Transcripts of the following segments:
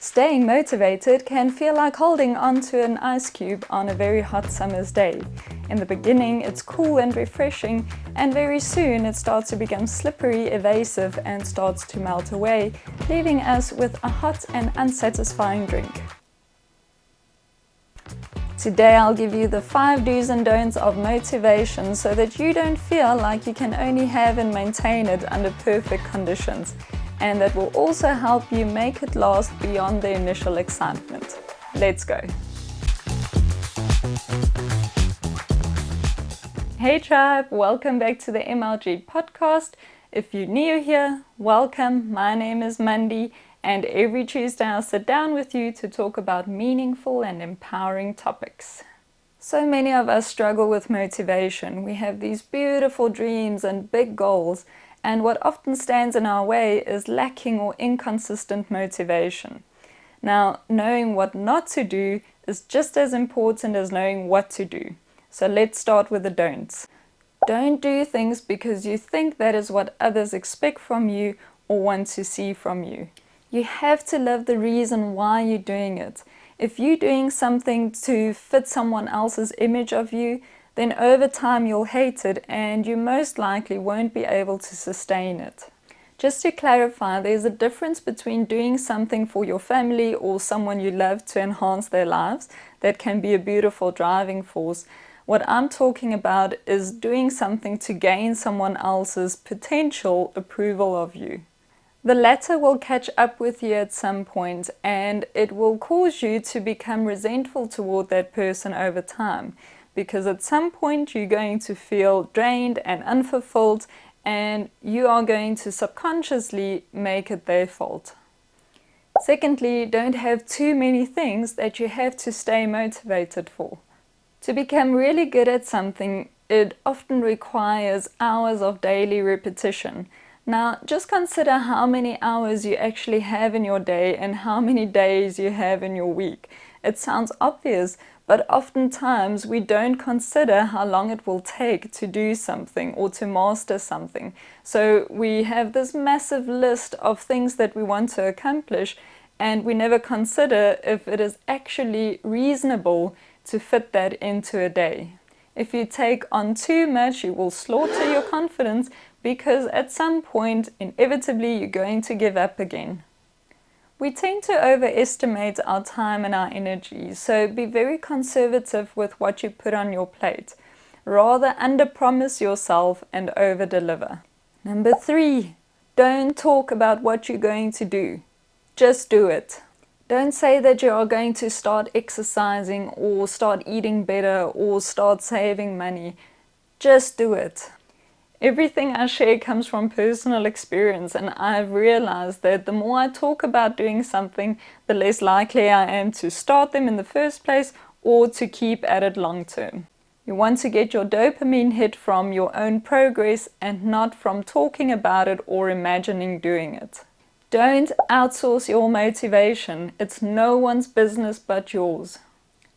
Staying motivated can feel like holding onto an ice cube on a very hot summer's day. In the beginning, it's cool and refreshing, and very soon it starts to become slippery, evasive, and starts to melt away, leaving us with a hot and unsatisfying drink. Today I'll give you the 5 do's and don'ts of motivation so that you don't feel like you can only have and maintain it under perfect conditions. And that will also help you make it last beyond the initial excitement. Let's go! Hey tribe, welcome back to the MLG podcast. If you're new here, welcome. My name is Mandy, and every Tuesday I'll sit down with you to talk about meaningful and empowering topics. So many of us struggle with motivation. We have these beautiful dreams and big goals, and what often stands in our way is lacking or inconsistent motivation. Now, knowing what not to do is just as important as knowing what to do. So let's start with the don'ts. Don't do things because you think that is what others expect from you or want to see from you. You have to love the reason why you're doing it. If you're doing something to fit someone else's image of you, then over time you'll hate it and you most likely won't be able to sustain it. Just to clarify, there's a difference between doing something for your family or someone you love to enhance their lives. That can be a beautiful driving force. What I'm talking about is doing something to gain someone else's potential approval of you. The latter will catch up with you at some point, and it will cause you to become resentful toward that person over time. Because at some point you're going to feel drained and unfulfilled, and you are going to subconsciously make it their fault. Secondly, don't have too many things that you have to stay motivated for. To become really good at something, it often requires hours of daily repetition. Now, just consider how many hours you actually have in your day and how many days you have in your week. It sounds obvious, but oftentimes we don't consider how long it will take to do something or to master something. So we have this massive list of things that we want to accomplish, and we never consider if it is actually reasonable to fit that into a day. If you take on too much, you will slaughter your confidence, because at some point, inevitably, you're going to give up again. We tend to overestimate our time and our energy, so be very conservative with what you put on your plate. Rather under-promise yourself and over-deliver. Number 3, don't talk about what you're going to do. Just do it. Don't say that you are going to start exercising or start eating better or start saving money. Just do it. Everything I share comes from personal experience, and I've realized that the more I talk about doing something, the less likely I am to start them in the first place or to keep at it long term. You want to get your dopamine hit from your own progress and not from talking about it or imagining doing it. Don't outsource your motivation. It's no one's business but yours.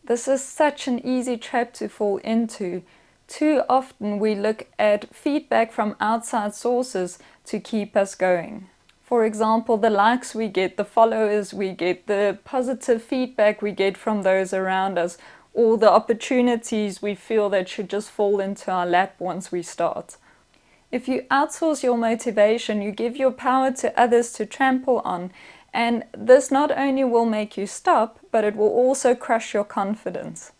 This is such an easy trap to fall into. Too often we look at feedback from outside sources to keep us going. For example, the likes we get, the followers we get, the positive feedback we get from those around us, or the opportunities we feel that should just fall into our lap once we start. If you outsource your motivation, you give your power to others to trample on, and this not only will make you stop, but it will also crush your confidence.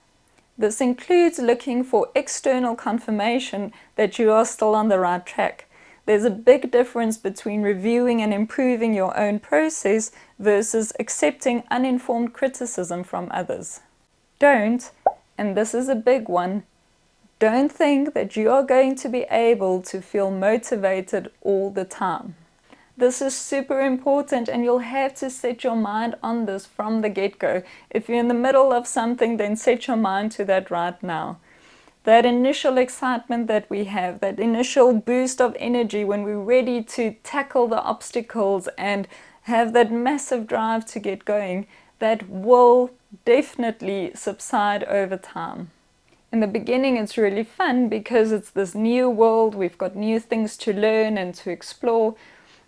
This includes looking for external confirmation that you are still on the right track. There's a big difference between reviewing and improving your own process versus accepting uninformed criticism from others. Don't, and this is a big one, don't think that you are going to be able to feel motivated all the time. This is super important, and you'll have to set your mind on this from the get-go. If you're in the middle of something, then set your mind to that right now. That initial excitement that we have, that initial boost of energy when we're ready to tackle the obstacles and have that massive drive to get going, that will definitely subside over time. In the beginning, it's really fun because it's this new world, we've got new things to learn and to explore.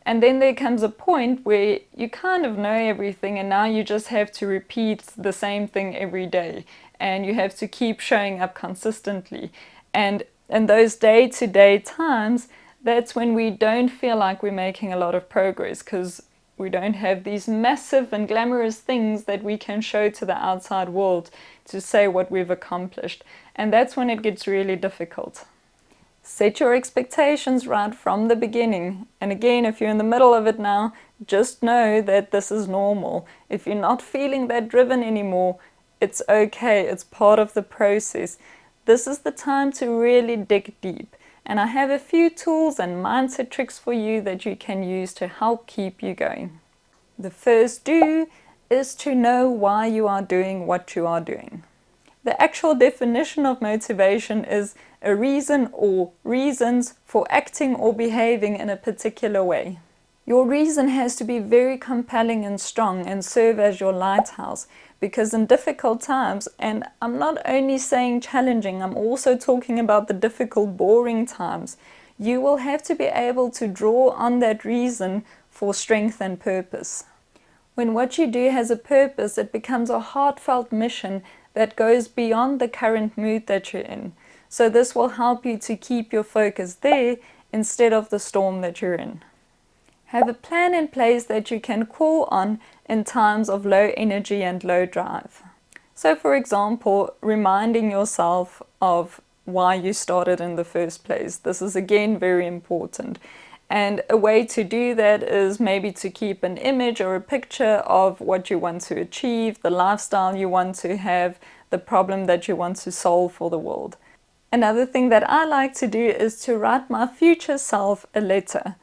And then there comes a point where you kind of know everything, and now you just have to repeat the same thing every day, and you have to keep showing up consistently. And in those day-to-day times, that's when we don't feel like we're making a lot of progress, because we don't have these massive and glamorous things that we can show to the outside world to say what we've accomplished. And that's when it gets really difficult. Set your expectations right from the beginning. And again, if you're in the middle of it now, just know that this is normal. If you're not feeling that driven anymore, it's okay. It's part of the process. This is the time to really dig deep. And I have a few tools and mindset tricks for you that you can use to help keep you going. The first do is to know why you are doing what you are doing. The actual definition of motivation is a reason or reasons for acting or behaving in a particular way. Your reason has to be very compelling and strong and serve as your lighthouse, because in difficult times, and I'm not only saying challenging, I'm also talking about the difficult, boring times, you will have to be able to draw on that reason for strength and purpose. When what you do has a purpose, it becomes a heartfelt mission that goes beyond the current mood that you're in. So this will help you to keep your focus there instead of the storm that you're in. Have a plan in place that you can call on in times of low energy and low drive. So for example, reminding yourself of why you started in the first place. This is again very important. And a way to do that is maybe to keep an image or a picture of what you want to achieve, the lifestyle you want to have, the problem that you want to solve for the world. Another thing that I like to do is to write my future self a letter.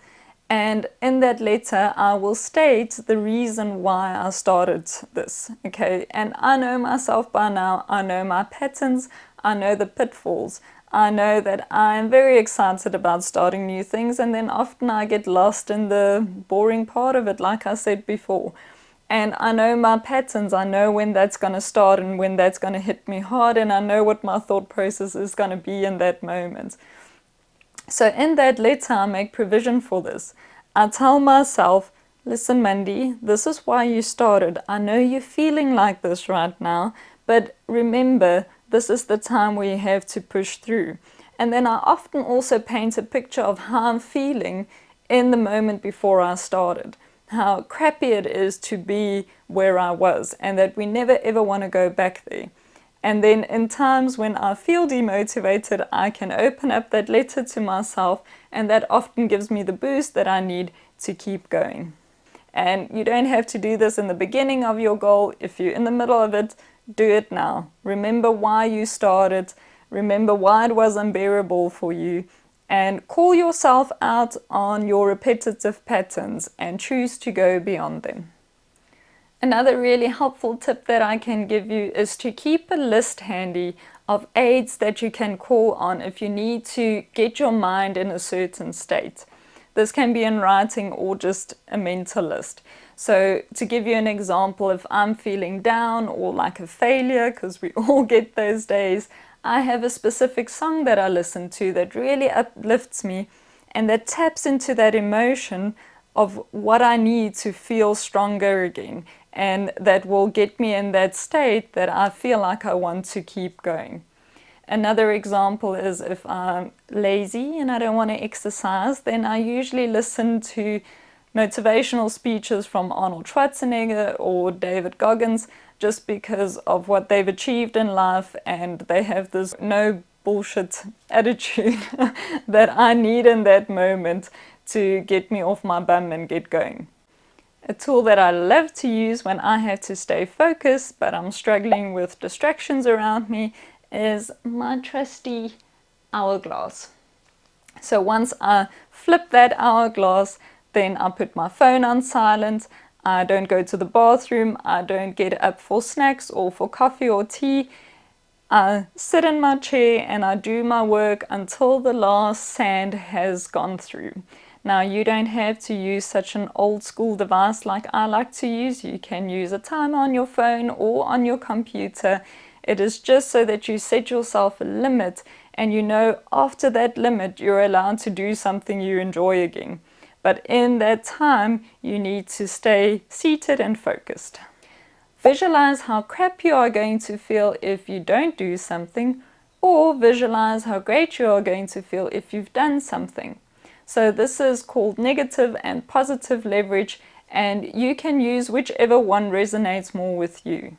And in that letter, I will state the reason why I started this, okay? And I know myself by now, I know my patterns, I know the pitfalls. I know that I'm very excited about starting new things, and then often I get lost in the boring part of it, like I said before. And I know my patterns, I know when that's going to start and when that's going to hit me hard, and I know what my thought process is going to be in that moment. So in that letter, I make provision for this. I tell myself, listen, Mandy, this is why you started. I know you're feeling like this right now, but remember, this is the time where you have to push through. And then I often also paint a picture of how I'm feeling in the moment before I started. How crappy it is to be where I was, and that we never ever want to go back there. And then in times when I feel demotivated, I can open up that letter to myself, and that often gives me the boost that I need to keep going. And you don't have to do this in the beginning of your goal. If you're in the middle of it, do it now. Remember why you started. Remember why it was unbearable for you. And call yourself out on your repetitive patterns and choose to go beyond them. Another really helpful tip that I can give you is to keep a list handy of aids that you can call on if you need to get your mind in a certain state. This can be in writing or just a mental list. So to give you an example, if I'm feeling down or like a failure, because we all get those days, I have a specific song that I listen to that really uplifts me and that taps into that emotion of what I need to feel stronger again, and that will get me in that state that I feel like I want to keep going. Another example is if I'm lazy and I don't want to exercise, then I usually listen to motivational speeches from Arnold Schwarzenegger or David Goggins, just because of what they've achieved in life, and they have this no bullshit attitude that I need in that moment to get me off my bum and get going. A tool that I love to use when I have to stay focused but I'm struggling with distractions around me is my trusty hourglass. So once I flip that hourglass, then I put my phone on silent, I don't go to the bathroom, I don't get up for snacks or for coffee or tea. I sit in my chair and I do my work until the last sand has gone through. Now, you don't have to use such an old school device like I like to use. You can use a timer on your phone or on your computer. It is just so that you set yourself a limit and you know after that limit you're allowed to do something you enjoy again. But in that time, you need to stay seated and focused. Visualize how crap you are going to feel if you don't do something, or visualize how great you are going to feel if you've done something. So this is called negative and positive leverage, and you can use whichever one resonates more with you.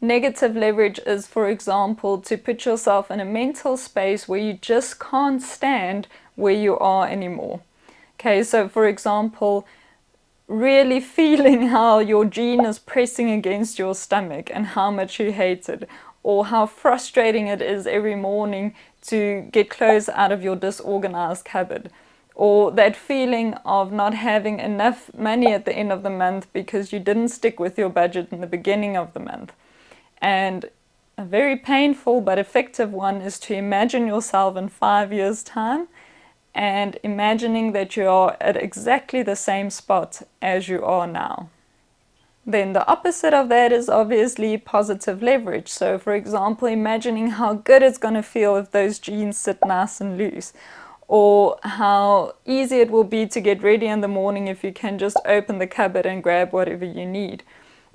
Negative leverage is, for example, to put yourself in a mental space where you just can't stand where you are anymore. Okay, so for example, really feeling how your gene is pressing against your stomach and how much you hate it, or how frustrating it is every morning to get clothes out of your disorganized cupboard, or that feeling of not having enough money at the end of the month because you didn't stick with your budget in the beginning of the month. And a very painful but effective one is to imagine yourself in 5 years' time and imagining that you are at exactly the same spot as you are now. Then the opposite of that is obviously positive leverage. So for example, imagining how good it's going to feel if those jeans sit nice and loose, or how easy it will be to get ready in the morning if you can just open the cupboard and grab whatever you need.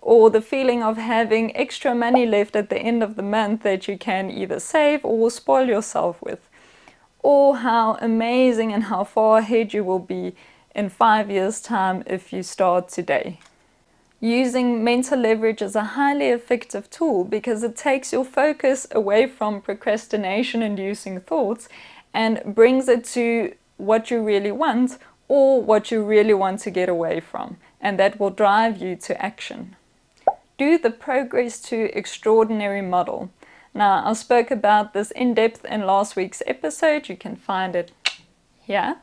Or the feeling of having extra money left at the end of the month that you can either save or spoil yourself with. Or how amazing and how far ahead you will be in 5 years' time if you start today. Using mental leverage is a highly effective tool because it takes your focus away from procrastination-inducing thoughts and brings it to what you really want or what you really want to get away from, and that will drive you to action. Do the progress to extraordinary model. Now, I spoke about this in depth in last week's episode. You can find it here.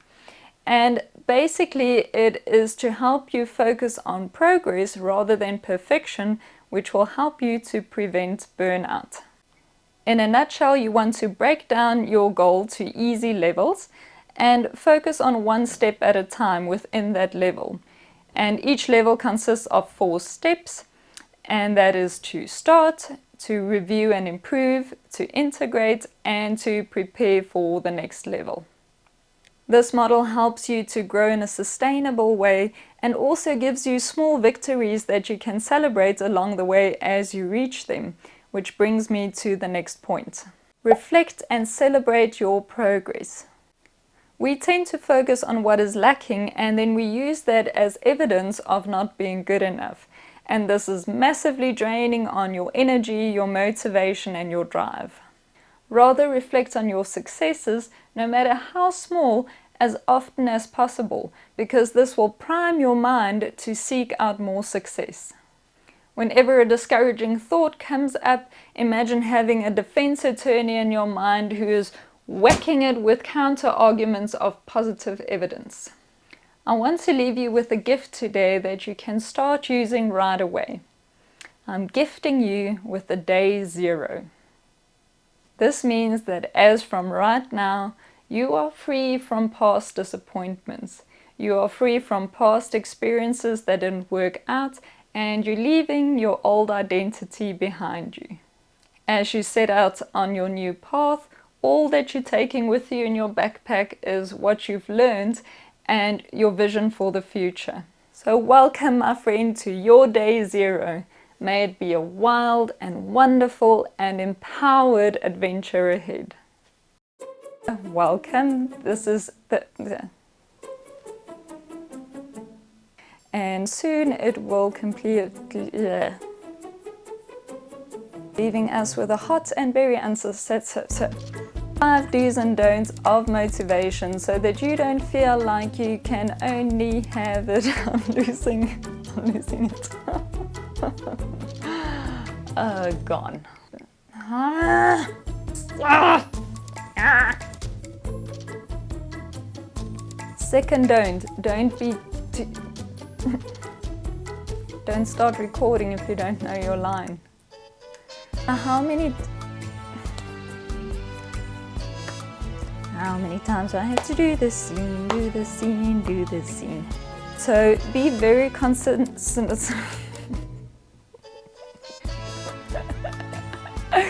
And basically, it is to help you focus on progress rather than perfection, which will help you to prevent burnout. In a nutshell, you want to break down your goal to easy levels and focus on one step at a time within that level. And each level consists of 4 steps. And that is to start, to review and improve, to integrate, and to prepare for the next level. This model helps you to grow in a sustainable way and also gives you small victories that you can celebrate along the way as you reach them, which brings me to the next point. Reflect and celebrate your progress. We tend to focus on what is lacking, and then we use that as evidence of not being good enough. And this is massively draining on your energy, your motivation, and your drive. Rather reflect on your successes, no matter how small, as often as possible, because this will prime your mind to seek out more success. Whenever a discouraging thought comes up, imagine having a defense attorney in your mind who is whacking it with counter-arguments of positive evidence. I want to leave you with a gift today that you can start using right away. I'm gifting you with the day 0. This means that as from right now, you are free from past disappointments. You are free from past experiences that didn't work out, and you're leaving your old identity behind you. As you set out on your new path, all that you're taking with you in your backpack is what you've learned and your vision for the future. So welcome, my friend, to your day 0. May it be a wild and wonderful and empowered adventure ahead. Welcome. This is and soon it will complete, leaving us with a hot and very unsuccessful 5 do's and don'ts of motivation, so that you don't feel like you can only have it. I'm losing it. Gone. Second don't be too don't start recording if you don't know your line. How many times do I have to do this scene, do this scene, do this scene? So be very consistent. I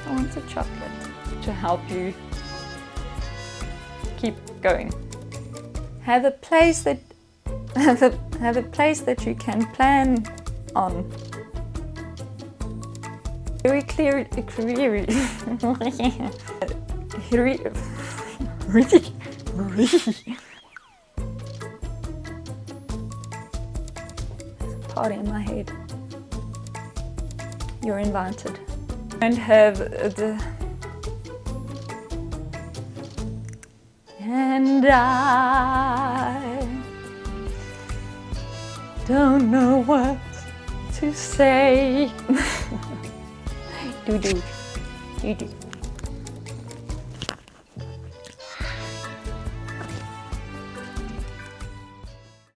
want a chocolate to help you going. Have a place that have a place that you can plan on. Very clear. Party in my head. You're invited. Don't have the. And I don't know what to say. Do.